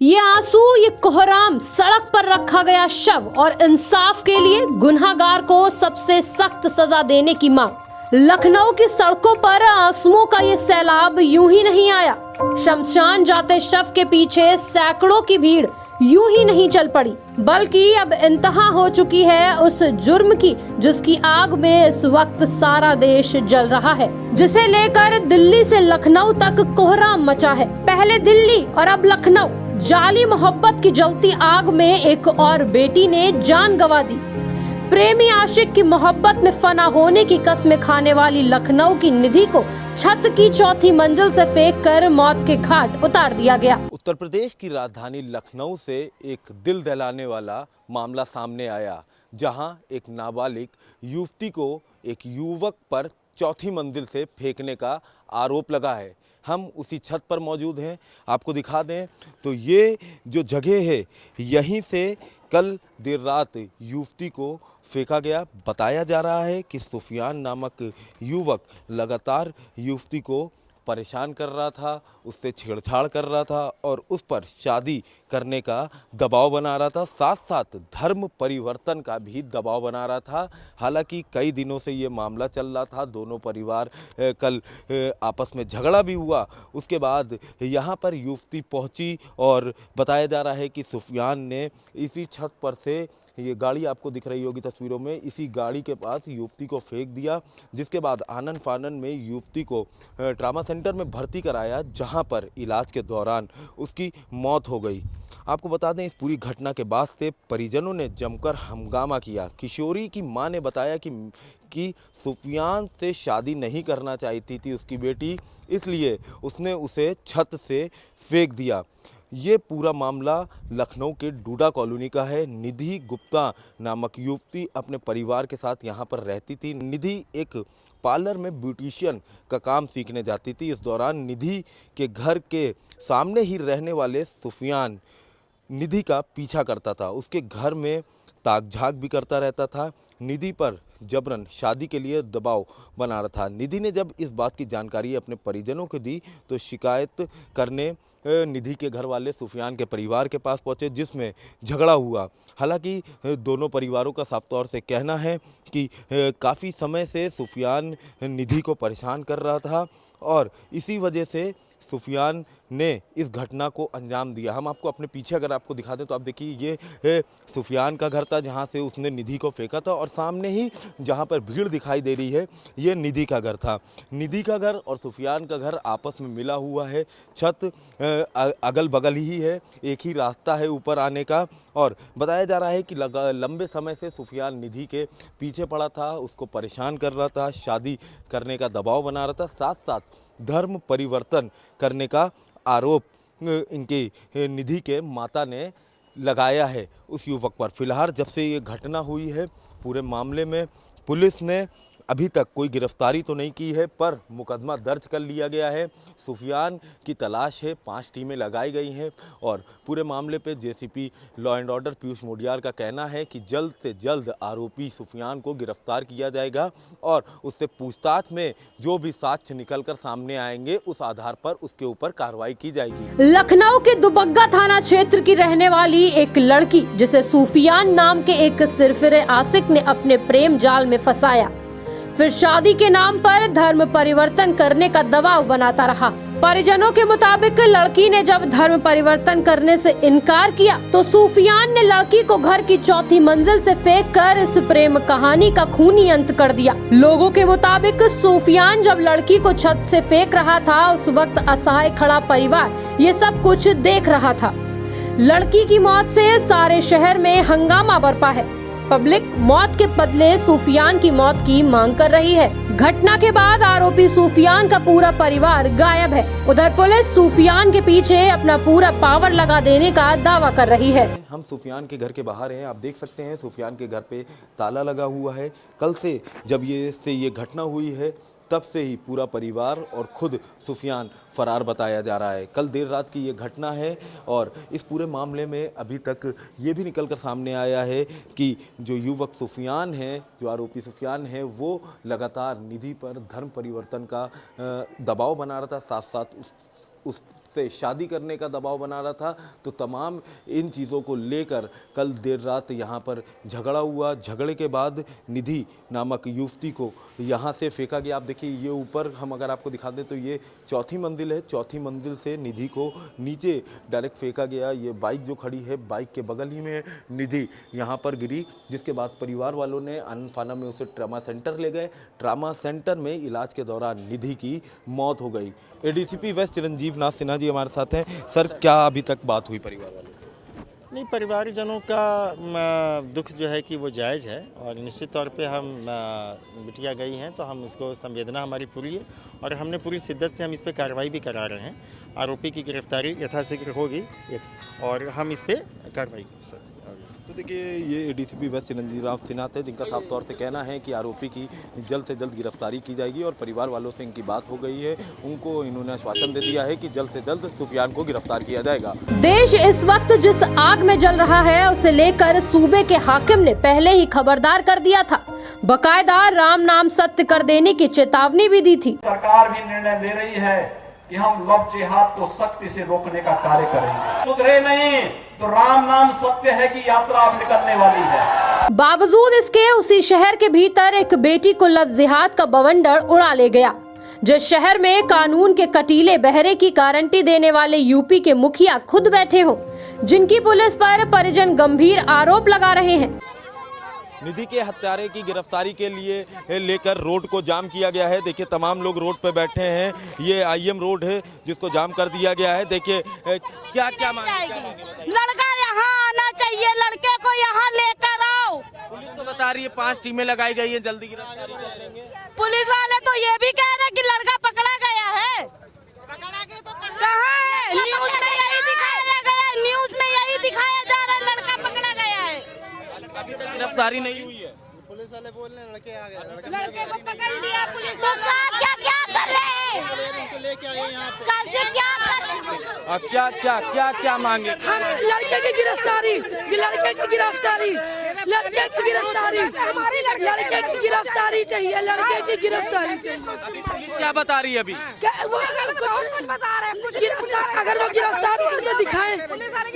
ये आंसू, ये कोहराम, सड़क पर रखा गया शव और इंसाफ के लिए गुनहगार को सबसे सख्त सजा देने की मांग। लखनऊ की सड़कों पर आंसुओं का ये सैलाब यूं ही नहीं आया। शमशान जाते शव के पीछे सैकड़ों की भीड़ यूं ही नहीं चल पड़ी, बल्कि अब इंतहा हो चुकी है उस जुर्म की जिसकी आग में इस वक्त सारा देश जल रहा है, जिसे लेकर दिल्ली से लखनऊ तक कोहराम मचा है। पहले दिल्ली और अब लखनऊ, जाली मोहब्बत की जलती आग में एक और बेटी ने जान गंवा दी। प्रेमी आशिक की मोहब्बत में फना होने की कसमें खाने वाली लखनऊ की निधि को छत की चौथी मंजिल से फेंककर मौत के घाट उतार दिया गया। उत्तर प्रदेश की राजधानी लखनऊ से एक दिल दहलाने वाला मामला सामने आया, जहां एक नाबालिग युवती को एक युवक पर चौथी मंजिल से फेंकने का आरोप लगा है। हम उसी छत पर मौजूद हैं। आपको दिखा दें तो ये जो जगह है, यहीं से कल देर रात युवती को फेंका गया। बताया जा रहा है कि सुफियान नामक युवक लगातार युवती को परेशान कर रहा था, उससे छेड़छाड़ कर रहा था और उस पर शादी करने का दबाव बना रहा था, साथ साथ धर्म परिवर्तन का भी दबाव बना रहा था। हालांकि कई दिनों से ये मामला चल रहा था, दोनों परिवार कल आपस में झगड़ा भी हुआ। उसके बाद यहाँ पर युवती पहुँची और बताया जा रहा है कि सुफियान ने इसी छत पर से, ये गाड़ी आपको दिख रही होगी तस्वीरों में, इसी गाड़ी के पास युवती को फेंक दिया, जिसके बाद आनन फानन में युवती को ट्रामा सेंटर में भर्ती कराया, जहां पर इलाज के दौरान उसकी मौत हो गई। आपको बता दें, इस पूरी घटना के बाद से परिजनों ने जमकर हंगामा किया। किशोरी की मां ने बताया कि सुफियान से शादी नहीं करना चाहती थी उसकी बेटी, इसलिए उसने उसे छत से फेंक दिया। ये पूरा मामला लखनऊ के डूडा कॉलोनी का है। निधि गुप्ता नामक युवती अपने परिवार के साथ यहाँ पर रहती थी। निधि एक पार्लर में ब्यूटिशियन का काम सीखने जाती थी। इस दौरान निधि के घर के सामने ही रहने वाले सुफियान निधि का पीछा करता था, उसके घर में ताक झाक भी करता रहता था, निधि पर जबरन शादी के लिए दबाव बना रहा था। निधि ने जब इस बात की जानकारी अपने परिजनों को दी तो शिकायत करने निधि के घर वाले सुफियान के परिवार के पास पहुंचे, जिसमें झगड़ा हुआ। हालांकि दोनों परिवारों का साफ तौर से कहना है कि काफ़ी समय से सुफियान निधि को परेशान कर रहा था और इसी वजह से सुफियान ने इस घटना को अंजाम दिया। हम आपको अपने पीछे अगर आपको दिखा दें तो आप देखिए, ये सुफियान का घर था जहां से उसने निधि को फेंका था और सामने ही जहां पर भीड़ दिखाई दे रही है, ये निधि का घर था। निधि का घर और सुफियान का घर आपस में मिला हुआ है, छत अगल बगल ही है, एक ही रास्ता है ऊपर आने का। और बताया जा रहा है कि लंबे समय से सुफियान निधि के पीछे पड़ा था, उसको परेशान कर रहा था, शादी करने का दबाव बना रहा था, साथ साथ धर्म परिवर्तन करने का आरोप इनके निधि के माता ने लगाया है उस युवक पर। फिलहाल जब से ये घटना हुई है, पूरे मामले में पुलिस ने अभी तक कोई गिरफ्तारी तो नहीं की है, पर मुकदमा दर्ज कर लिया गया है। सुफियान की तलाश है, 5 टीमें लगाई गई हैं और पूरे मामले पे JCP law and order Piyush Modiyar का कहना है कि जल्द से जल्द आरोपी सुफियान को गिरफ्तार किया जाएगा और उससे पूछताछ में जो भी साक्ष्य निकलकर सामने आएंगे, उस आधार पर उसके ऊपर कार्रवाई की जाएगी। लखनऊ के दुबग्गा थाना क्षेत्र की रहने वाली एक लड़की, जिसे सुफियान नाम के एक सिरफिरे आशिक ने अपने प्रेम जाल में फंसाया, फिर शादी के नाम पर धर्म परिवर्तन करने का दबाव बनाता रहा। परिजनों के मुताबिक लड़की ने जब धर्म परिवर्तन करने से इनकार किया तो सुफियान ने लड़की को घर की चौथी मंजिल से फेंककर इस प्रेम कहानी का खूनी अंत कर दिया। लोगों के मुताबिक सुफियान जब लड़की को छत से फेंक रहा था, उस वक्त असहाय खड़ा परिवार ये सब कुछ देख रहा था। लड़की की मौत से सारे शहर में हंगामा बरपा है। पब्लिक मौत के बदले सुफियान की मौत की मांग कर रही है। घटना के बाद आरोपी सुफियान का पूरा परिवार गायब है। उधर पुलिस सुफियान के पीछे अपना पूरा पावर लगा देने का दावा कर रही है। हम सुफियान के घर के बाहर हैं, आप देख सकते हैं सुफियान के घर पे ताला लगा हुआ है। कल से जब ये घटना हुई है, तब से ही पूरा परिवार और खुद सुफियान फरार बताया जा रहा है। कल देर रात की ये घटना है और इस पूरे मामले में अभी तक ये भी निकलकर सामने आया है कि जो युवक सुफियान है, जो आरोपी सुफियान है, वो लगातार निधि पर धर्म परिवर्तन का दबाव बना रहा था, साथ साथ उस उससे शादी करने का दबाव बना रहा था। तो तमाम इन चीज़ों को लेकर कल देर रात यहाँ पर झगड़ा हुआ। झगड़े के बाद निधि नामक युवती को यहाँ से फेंका गया। आप देखिए ये ऊपर हम अगर आपको दिखा दें तो ये चौथी मंजिल है। चौथी मंजिल से निधि को नीचे डायरेक्ट फेंका गया। ये बाइक जो खड़ी है, बाइक के बगल ही में निधि यहाँ पर गिरी, जिसके बाद परिवार वालों ने अनफाना में उसे ट्रामा सेंटर ले गए। ट्रामा सेंटर में इलाज के दौरान निधि की मौत हो गई। एडीसीपी वेस्ट चिरंजीव नाथ सिन्हा जी हमारे साथ हैं। सर, क्या अभी तक बात हुई परिवार वालों? नहीं, परिवारजनों का दुख जो है कि वो जायज़ है और निश्चित तौर पे हम बिटिया गई हैं तो हम इसको संवेदना हमारी पूरी है और हमने पूरी शिद्दत से हम इस पे कार्रवाई भी करा रहे हैं। आरोपी की गिरफ्तारी यथाशीघ्र होगी और हम इस पे कार्रवाई करेंगे। तो देखिए ये एडीसीपी वेस्ट चिरंजीव नाथ सिन्हा थे, जिनका साफ तौर से कहना है कि आरोपी की जल्द से जल्द गिरफ्तारी की जाएगी और परिवार वालों से इनकी बात हो गई है। उनको इन्होंने आश्वासन दे दिया है कि जल्द से जल्द सुफियान को गिरफ्तार किया जाएगा। देश इस वक्त जिस आग में जल रहा है उसे लेकर सूबे के हाकिम ने पहले ही खबरदार कर दिया था। बकायदा राम नाम सत्य कर देने की चेतावनी भी दी थी। सरकार भी निर्णय ले रही है कि हम लव जिहाद को सख्ती से रोकने का कार्य करेंगे। सुधरे नहीं तो राम नाम सत्य है कि यात्रा अब निकलने वाली है। बावजूद इसके उसी शहर के भीतर एक बेटी को लव जिहाद का बवंडर उड़ा ले गया। जिस शहर में कानून के कटीले बहरे की गारंटी देने वाले यूपी के मुखिया खुद बैठे हो, जिनकी पुलिस पर परिजन गंभीर आरोप लगा रहे हैं। निधि के हत्यारे की गिरफ्तारी के लिए लेकर रोड को जाम किया गया है। देखिए तमाम लोग रोड पे बैठे हैं। ये आईएम रोड है जिसको जाम कर दिया गया है। देखिए क्या क्या मांगे? लड़का यहाँ आना चाहिए, लड़के को यहाँ लेकर आओ। पुलिस तो बता रही है 5 टीमें लगाई गई है, जल्दी गिरफ्तारी कर लेंगे। पुलिस वाले तो ये भी कह रहे हैं कि लड़का पकड़ा गया है। कहाँ है? न्यूज में यही दिखाया गया है, न्यूज में यही दिखाया जा रहा है लड़का पकड़ा गया है। अभी तक गिरफ्तारी नहीं हुई है। पुलिस वाले बोल रहे हैं लड़के आ गए, लड़के को पकड़ लिया पुलिस। तो क्या कर रहे हैं? उनको लेके आए यहाँ पे। कल से क्या कर रहे हैं? क्या मांगे? हम लड़के की गिरफ्तारी, लड़के की गिरफ्तारी, लड़के की गिरफ्तारी, लड़के की गिरफ्तारी चाहिए, लड़के की गिरफ्तारी चाहिए। क्या बता रही है अभी? वो कुछ बता रहे हैं, कुछ गिरफ्तार, अगर वो गिरफ्तार हुआ तो दिखाएं,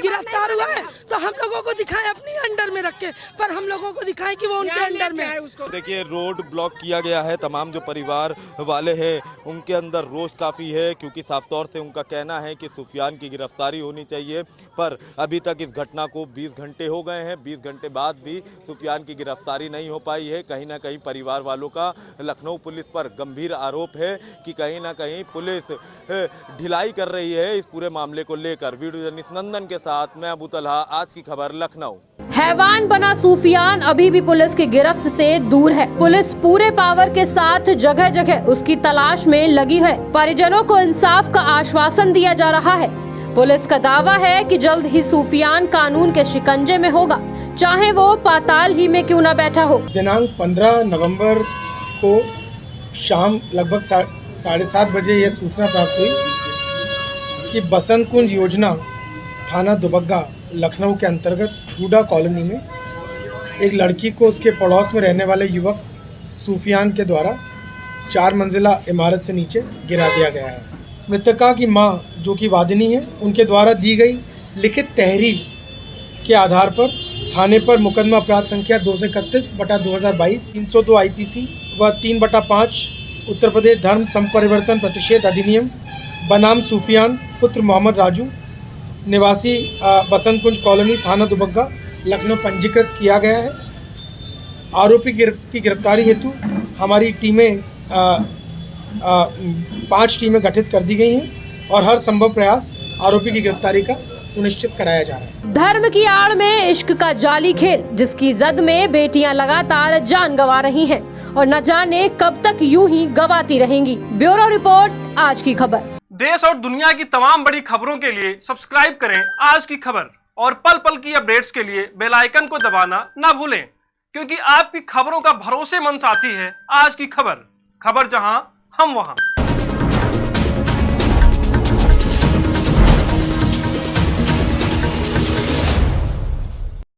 गिरफ्तार हुआ है तो हम लोगों को दिखाएं अपनी अंडर में रख के, पर हम लोगों को दिखाएं कि वो उनके अंडर में है। उसको देखिए रोड ब्लॉक किया गया है। तमाम जो परिवार वाले हैं उनके अंदर रोष काफ़ी है, क्योंकि साफ तौर से उनका कहना है कि सुफियान की गिरफ्तारी होनी चाहिए। पर अभी तक इस घटना को 20 घंटे हो गए हैं। 20 घंटे बाद भी सुफियान की गिरफ्तारी नहीं हो पाई है। कहीं ना कहीं परिवार वालों का लखनऊ पुलिस पर गंभीर आरोप है कि कहीं ना कहीं पुलिस ढिलाई कर रही है इस पूरे मामले को लेकर। वीडियो जर्नलिस्ट नंदन के साथ मैं अबू तलहा, आज की खबर लखनऊ। हैवान बना सुफियान अभी भी पुलिस की गिरफ्त से दूर है। पुलिस पूरे पावर के साथ जगह जगह उसकी तलाश में लगी है। परिजनों को इंसाफ का आश्वासन दिया जा रहा है। पुलिस का दावा है कि जल्द ही सुफियान कानून के शिकंजे में होगा, चाहे वो पाताल ही में क्यों न बैठा हो। दिनांक 15 नवंबर को शाम लगभग 7:30 बजे यह सूचना प्राप्त हुई कि बसंत कुंज योजना थाना दुबग्गा लखनऊ के अंतर्गत हुडा कॉलोनी में एक लड़की को उसके पड़ोस में रहने वाले युवक सुफियान के द्वारा 4 मंजिला इमारत से नीचे गिरा दिया गया है। मृतका की मां, जो कि वादिनी है, उनके द्वारा दी गई लिखित तहरीर के आधार पर थाने पर मुकदमा अपराध संख्या 231/2022, 302 IPC व 3/5 उत्तर प्रदेश धर्म संपरिवर्तन प्रतिषेध अधिनियम बनाम सुफियान पुत्र मोहम्मद राजू निवासी बसंत कुंज कॉलोनी थाना दुबग्गा लखनऊ पंजीकृत किया गया है। आरोपी की गिरफ्तारी हेतु हमारी टीमें 5 टीमें गठित कर दी गई हैं और हर संभव प्रयास आरोपी की गिरफ्तारी का सुनिश्चित कराया जा रहा है। धर्म की आड़ में इश्क का जाली खेल, जिसकी जद में बेटियां लगातार जान गंवा रही हैं और न जाने कब तक यूं ही गंवाती रहेंगी। ब्यूरो रिपोर्ट, आज की खबर। देश और दुनिया की तमाम बड़ी खबरों के लिए सब्सक्राइब करें आज की खबर और पल पल की अपडेट्स के लिए बेल आइकन को दबाना ना भूलें, क्योंकि आपकी खबरों का भरोसेमंद साथी है आज की खबर। खबर जहां हम वहां।